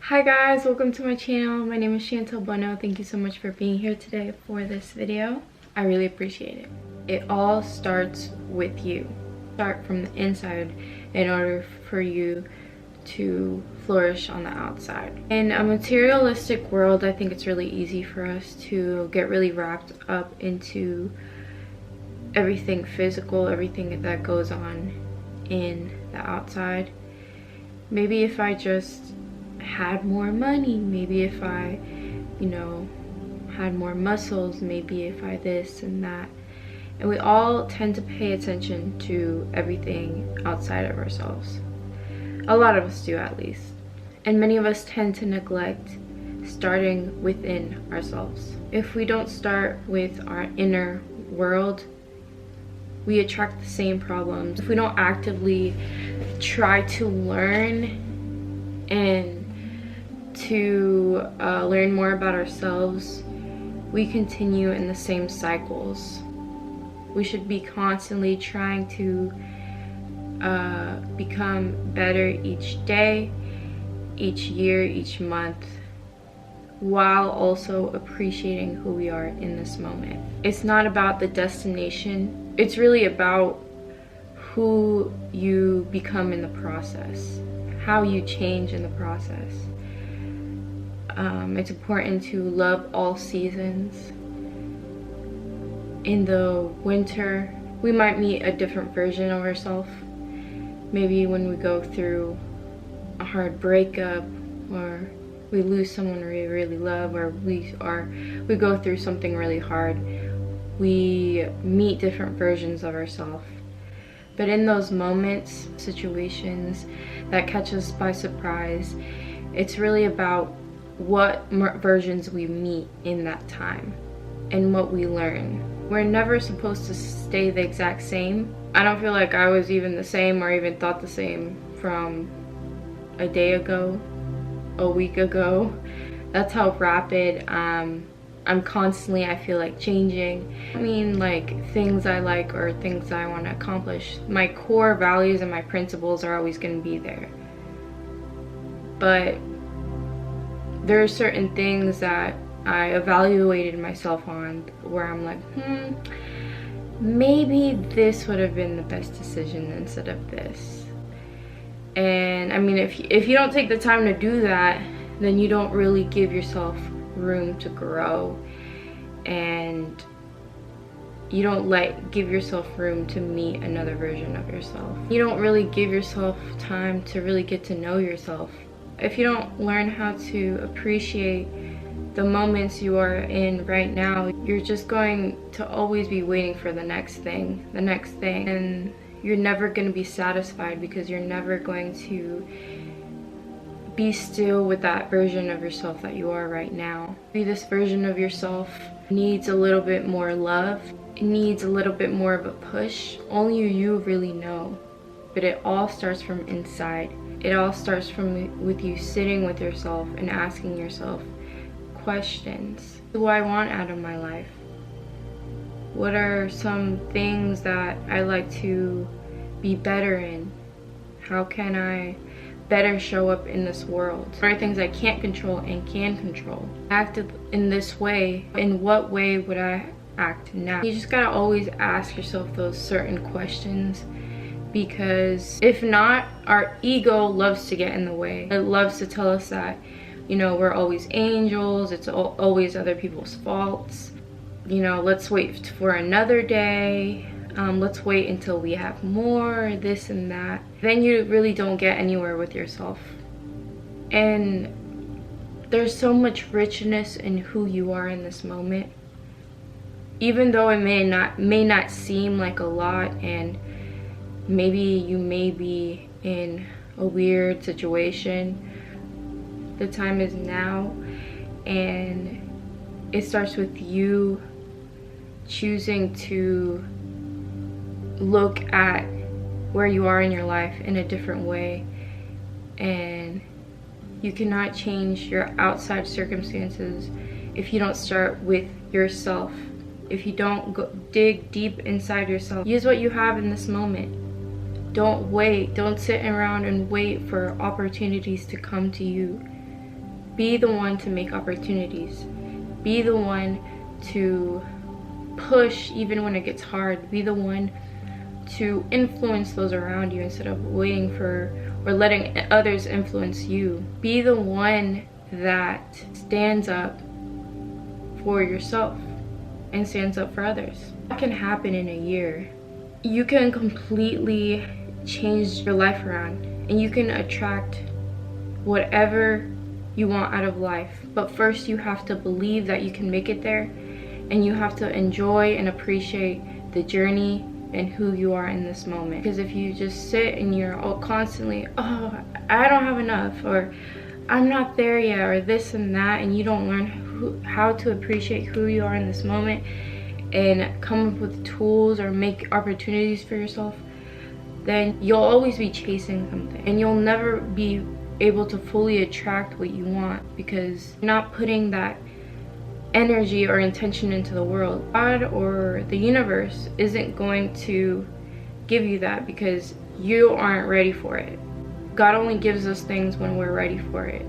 Hi guys, welcome to my channel. My name is Chantel Bono. Thank you so much for being here today for this video. I really appreciate it. It all starts with you. Start from the inside in order for you to flourish on the outside. In a materialistic world, I think it's really easy for us to get really wrapped up into everything physical, everything that goes on in the outside. Maybe if I just had more money, maybe if I, had more muscles, maybe if I this and that. And we all tend to pay attention to everything outside of ourselves. A lot of us do, at least. And many of us tend to neglect starting within ourselves. If we don't start with our inner world, we attract the same problems. If we don't actively try to learn and to learn more about ourselves, we continue in the same cycles. We should be constantly trying to become better each day, each year, each month, while also appreciating who we are in this moment. It's not about the destination, it's really about who you become in the process, how you change in the process. It's important to love all seasons. In the winter, we might meet a different version of ourselves. Maybe when we go through a hard breakup, or we lose someone we really love, or we go through something really hard, we meet different versions of ourselves. But in those moments, situations that catch us by surprise, it's really about what versions we meet in that time and what we learn. We're never supposed to stay the exact same. I don't feel like I was even the same or even thought the same from a day ago, a week ago. That's how rapid I'm constantly, I feel like, changing. I mean, like, things I like or things I want to accomplish, my core values and my principles are always going to be there. But there are certain things that I evaluated myself on where I'm like, maybe this would have been the best decision instead of this. And I mean, if you don't take the time to do that, then you don't really give yourself room to grow, and you don't give yourself room to meet another version of yourself. You don't really give yourself time to really get to know yourself. If you don't learn how to appreciate the moments you are in right now, you're just going to always be waiting for the next thing, and you're never going to be satisfied because you're never going to be still with that version of yourself that you are right now. This version of yourself needs a little bit more love. It needs a little bit more of a push. Only you really know. But it all starts from inside. It all starts with you sitting with yourself and asking yourself questions. What do I want out of my life? What are some things that I like to be better in? How can I better show up in this world? What are things I can't control and can control? Acted in this way, in what way would I act now? You just gotta always ask yourself those certain questions, because if not, our ego loves to get in the way. It loves to tell us that, we're always angels, it's always other people's faults. Let's wait for another day. Let's wait until we have more, this and that. Then you really don't get anywhere with yourself. And there's so much richness in who you are in this moment. Even though it may not seem like a lot, and maybe you may be in a weird situation, the time is now, and it starts with you choosing to look at where you are in your life in a different way. And you cannot change your outside circumstances if you don't start with yourself. If you don't dig deep inside yourself. Use what you have in this moment. Don't wait. Don't sit around and wait for opportunities to come to you. Be the one to make opportunities. Be the one to push even when it gets hard. Be the one to influence those around you instead of waiting for or letting others influence you. Be the one that stands up for yourself and stands up for others. That can happen in a year. You can completely change your life around, and you can attract whatever you want out of life. But first you have to believe that you can make it there, and you have to enjoy and appreciate the journey and who you are in this moment. Because if you just sit and you're all constantly, oh, I don't have enough, or I'm not there yet, or this and that, and you don't learn how to appreciate who you are in this moment and come up with tools or make opportunities for yourself, then you'll always be chasing something, and you'll never be able to fully attract what you want because you're not putting that energy or intention into the world. God or the universe isn't going to give you that because you aren't ready for it. God only gives us things when we're ready for it.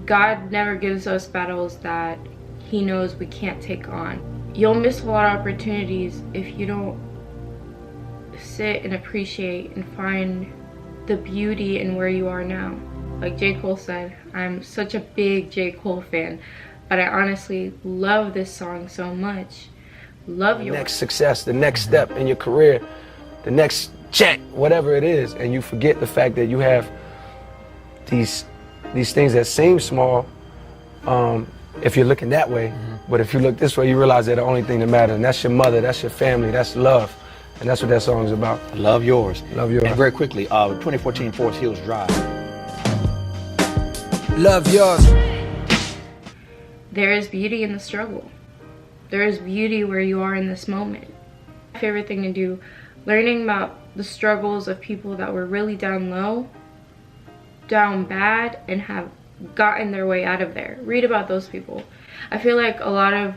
God never gives us battles that he knows we can't take on. You'll miss a lot of opportunities if you don't sit and appreciate and find the beauty in where you are now. Like J. Cole said, I'm such a big J. Cole fan, but I honestly love this song so much. Love your next success, the next step in your career, the next check, whatever it is, and you forget the fact that you have these things that seem small if you're looking that way, but if you look this way, you realize they're the only thing that matters, and that's your mother, that's your family, that's love, and that's what that song is about. Love yours. Love yours. And very quickly, 2014 Forest Hills Drive. Love yours. There is beauty in the struggle. There is beauty where you are in this moment. My favorite thing to do, learning about the struggles of people that were really down low, down bad, and have gotten their way out of there. Read about those people. I feel like a lot of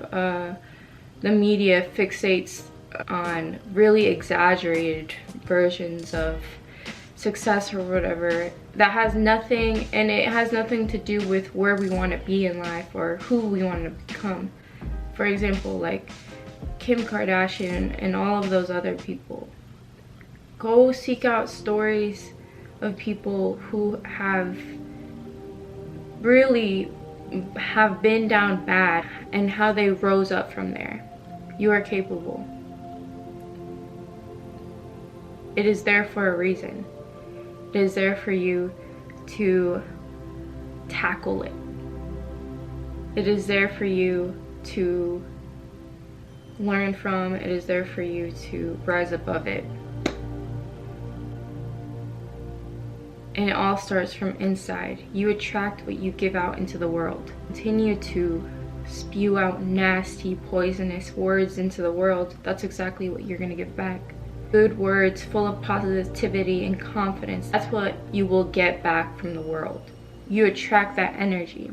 the media fixates on really exaggerated versions of success or whatever that has nothing, and it has nothing to do with where we want to be in life or who we want to become. For example, like Kim Kardashian and all of those other people. Go seek out stories of people who have really have been down bad and how they rose up from there. You are capable. It is there for a reason. It is there for you to tackle it. It is there for you to learn from. It is there for you to rise above it. And it all starts from inside. You attract what you give out into the world. Continue to spew out nasty, poisonous words into the world. That's exactly what you're gonna give back. Good words full of positivity and confidence. That's what you will get back from the world. You attract that energy.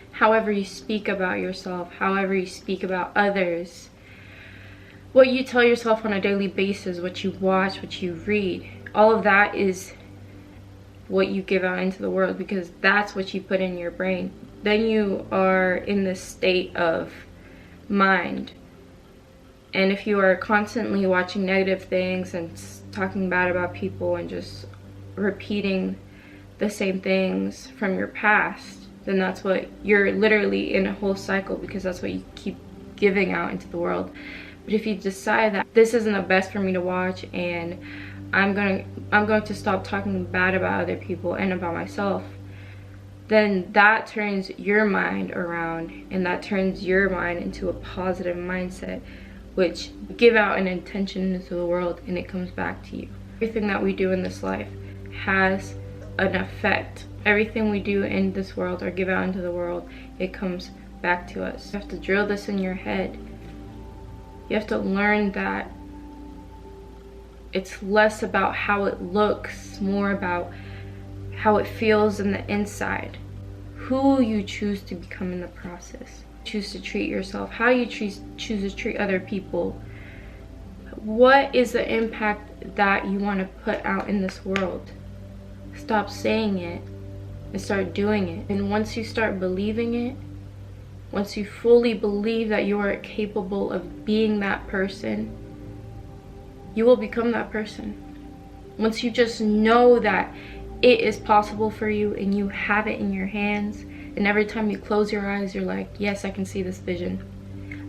However you speak about yourself, however you speak about others, what you tell yourself on a daily basis, what you watch, what you read, all of that is what you give out into the world, because that's what you put in your brain. Then you are in this state of mind. And if you are constantly watching negative things and talking bad about people and just repeating the same things from your past, then that's what you're literally in a whole cycle, because that's what you keep giving out into the world. But if you decide that this isn't the best for me to watch, and I'm going to stop talking bad about other people and about myself, then that turns your mind around, and that turns your mind into a positive mindset, which give out an intention into the world, and it comes back to you. Everything that we do in this life has an effect. Everything we do in this world or give out into the world, it comes back to us. You have to drill this in your head. You have to learn that it's less about how it looks, more about how it feels in the inside. Who you choose to become in the process. Choose to treat yourself, how you choose to treat other people. What is the impact that you want to put out in this world? Stop saying it and start doing it. And once you start believing it, once you fully believe that you are capable of being that person, you will become that person. Once you just know that it is possible for you and you have it in your hands, and every time you close your eyes, you're like, yes, I can see this vision.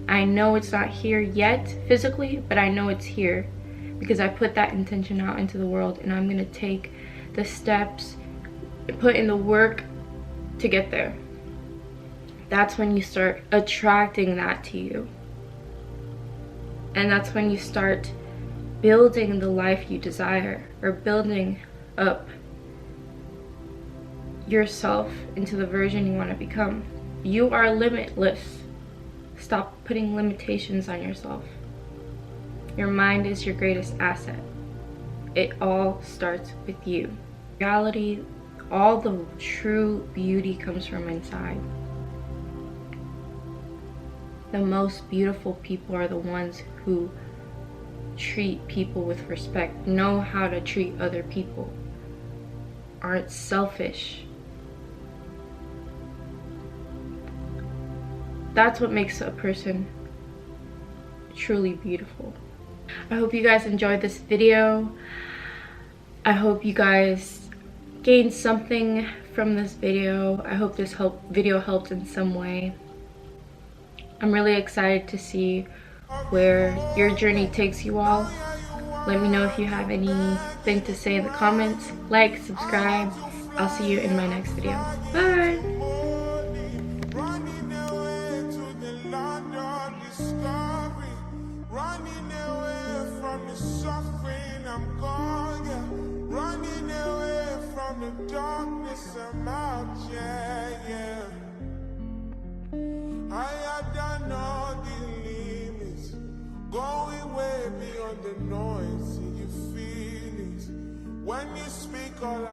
I know it's not here yet physically, but I know it's here because I put that intention out into the world, and I'm gonna take the steps, put in the work to get there. That's when you start attracting that to you. And that's when you start building the life you desire, or building up yourself into the version you want to become. You are limitless. Stop putting limitations on yourself. Your mind is your greatest asset. It all starts with you. In reality, all the true beauty comes from inside. The most beautiful people are the ones who treat people with respect, know how to treat other people, aren't selfish. That's what makes a person truly beautiful. I hope you guys enjoyed this video. I hope you guys gained something from this video. I hope this video helped in some way. I'm really excited to see where your journey takes you all. Let me know if you have anything to say in the comments. Like, subscribe. I'll see you in my next video. Bye! I have done all the limits, going way beyond the noise in your feelings. When you speak all